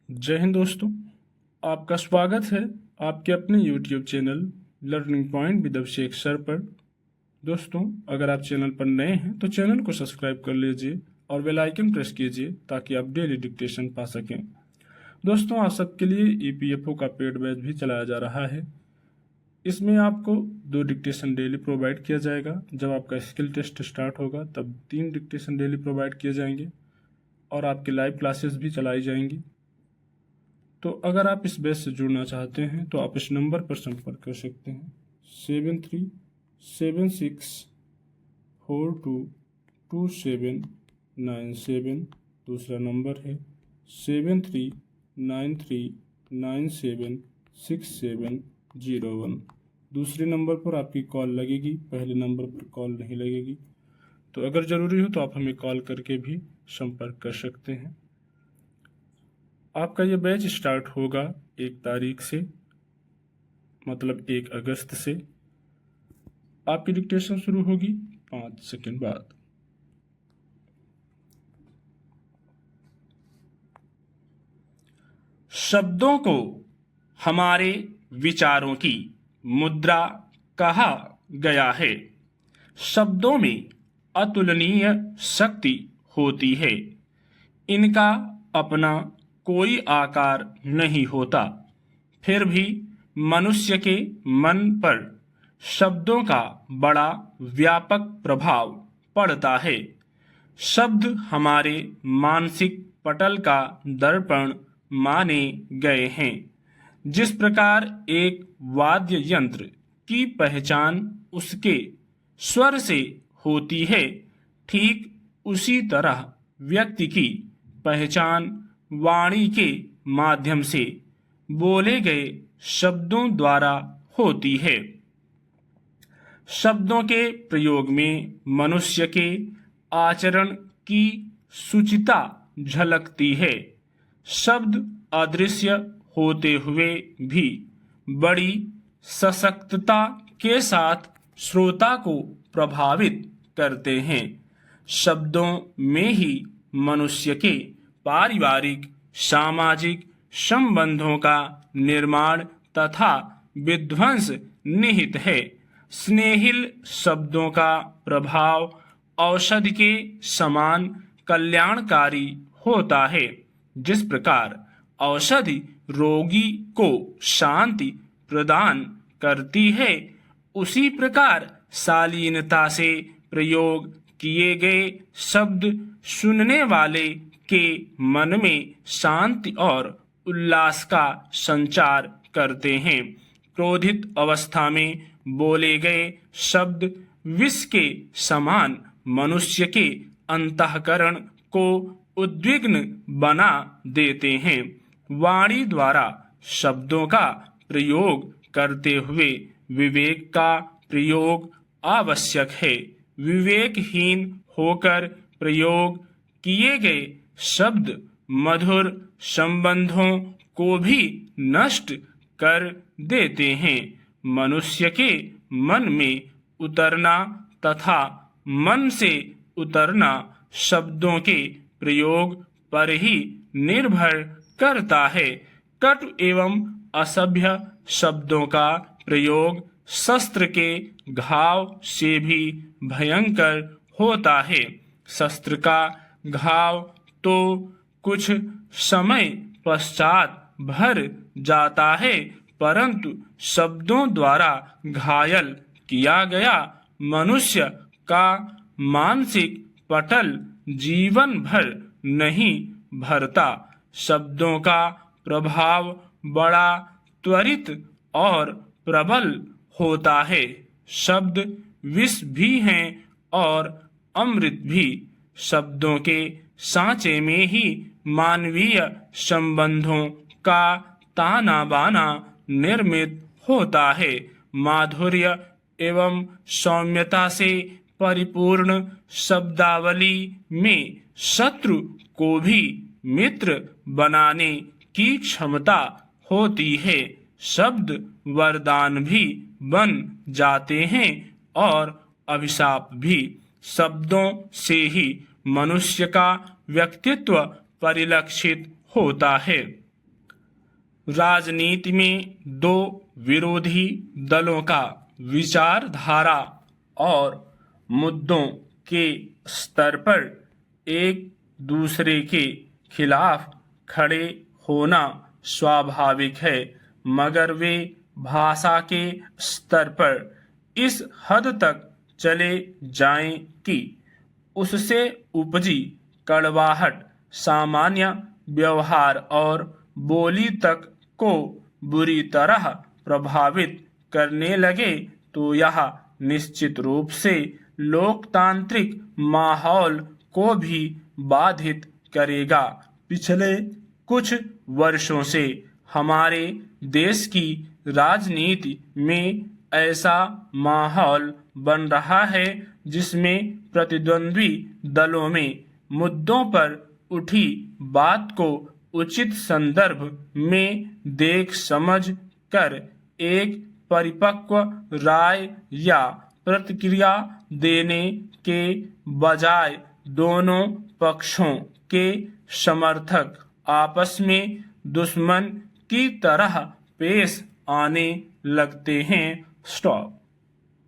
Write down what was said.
जय हिंद दोस्तों, आपका स्वागत है आपके अपने YouTube channel learning point with Abhishek sir पर। दोस्तों, अगर आप चैनल पर नए हैं तो चैनल को सब्सक्राइब कर लीजिए और बेल आइकन प्रेस कीजिए ताकि आप डेली डिक्टेशन पा सकें। दोस्तों, आप सबके लिए EPFO का पेड बैच भी चलाया जा रहा है। इसमें आपको 2 डिक्टेशन डेली प्रोवाइड किया जाएगा। जब आपका स्किल टेस्ट स्टार्ट होगा तब 3 डिक्टेशन डेली प्रोवाइड किए जाएंगे और आपकी लाइव क्लासेस भी चलाई जाएंगी। तो अगर आप इस बैच से जुड़ना चाहते हैं तो आप इस नंबर पर संपर्क कर सकते हैं 7376422797। दूसरा नंबर है 7393976701। दूसरे नंबर पर आपकी कॉल लगेगी, पहले नंबर पर कॉल नहीं लगेगी। तो अगर ज़रूरी हो तो आप हमें कॉल करके भी संपर्क कर सकते हैं। आपका ये बैच स्टार्ट होगा 1 तारीख से, मतलब 1 अगस्त से। आपकी डिक्टेशन शुरू होगी 5 सेकंड बाद। शब्दों को हमारे विचारों की मुद्रा कहा गया है। शब्दों में अतुलनीय शक्ति होती है। इनका अपना कोई आकार नहीं होता, फिर भी मनुष्य के मन पर शब्दों का बड़ा व्यापक प्रभाव पड़ता है। शब्द हमारे मानसिक पटल का दर्पण माने गए हैं। जिस प्रकार एक वाद्य यंत्र की पहचान उसके स्वर से होती है, ठीक उसी तरह व्यक्ति की पहचान वाणी के माध्यम से बोले गए शब्दों द्वारा होती है। शब्दों के प्रयोग में मनुष्य के आचरण की सूचिता झलकती है। शब्द अदृश्य होते हुए भी बड़ी सशक्तता के साथ श्रोता को प्रभावित करते हैं। शब्दों में ही मनुष्य के पारिवारिक सामाजिक संबंधों का निर्माण तथा विध्वंस निहित है। स्नेहिल शब्दों का प्रभाव औषधि के समान कल्याणकारी होता है। जिस प्रकार औषधि रोगी को शांति प्रदान करती है, उसी प्रकार शालीनता से प्रयोग किए गए शब्द सुनने वाले के मन में शांति और उल्लास का संचार करते हैं। क्रोधित अवस्था में बोले गए शब्द विष के समान मनुष्य के अंतःकरण को उद्विग्न बना देते हैं। वाणी द्वारा शब्दों का प्रयोग करते हुए विवेक का प्रयोग आवश्यक है। विवेकहीन होकर प्रयोग किए गए शब्द मधुर संबंधों को भी नष्ट कर देते हैं। मनुष्य के मन में उतरना तथा मन से उतरना शब्दों के प्रयोग पर ही निर्भर करता है। कटु एवं असभ्य शब्दों का प्रयोग शस्त्र के घाव से भी भयंकर होता है। शस्त्र का घाव तो कुछ समय पश्चात भर जाता है, परंतु शब्दों द्वारा घायल किया गया मनुष्य का मानसिक पटल जीवन भर नहीं भरता। शब्दों का प्रभाव बड़ा त्वरित और प्रबल होता है। शब्द विष भी हैं और अमृत भी। शब्दों के सांचे में ही मानवीय संबंधों का ताना बाना निर्मित होता है। माधुर्य एवं सौम्यता से परिपूर्ण शब्दावली में शत्रु को भी मित्र बनाने की क्षमता होती है। शब्द वरदान भी बन जाते हैं और अभिशाप भी। शब्दों से ही मनुष्य का व्यक्तित्व परिलक्षित होता है। राजनीति में दो विरोधी दलों का विचारधारा और मुद्दों के स्तर पर एक दूसरे के खिलाफ खड़े होना स्वाभाविक है, मगर वे भाषा के स्तर पर इस हद तक चले जाएं कि उससे उपजी कड़वाहट सामान्य व्यवहार और बोली तक को बुरी तरह प्रभावित करने लगे, तो यह निश्चित रूप से लोकतांत्रिक माहौल को भी बाधित करेगा। पिछले कुछ वर्षों से हमारे देश की राजनीति में ऐसा माहौल बन रहा है जिसमें प्रतिद्वंद्वी दलों में मुद्दों पर उठी बात को उचित संदर्भ में देख समझ कर एक परिपक्व राय या प्रतिक्रिया देने के बजाय दोनों पक्षों के समर्थक आपस में दुश्मन की तरह पेश आने लगते हैं। स्टॉप।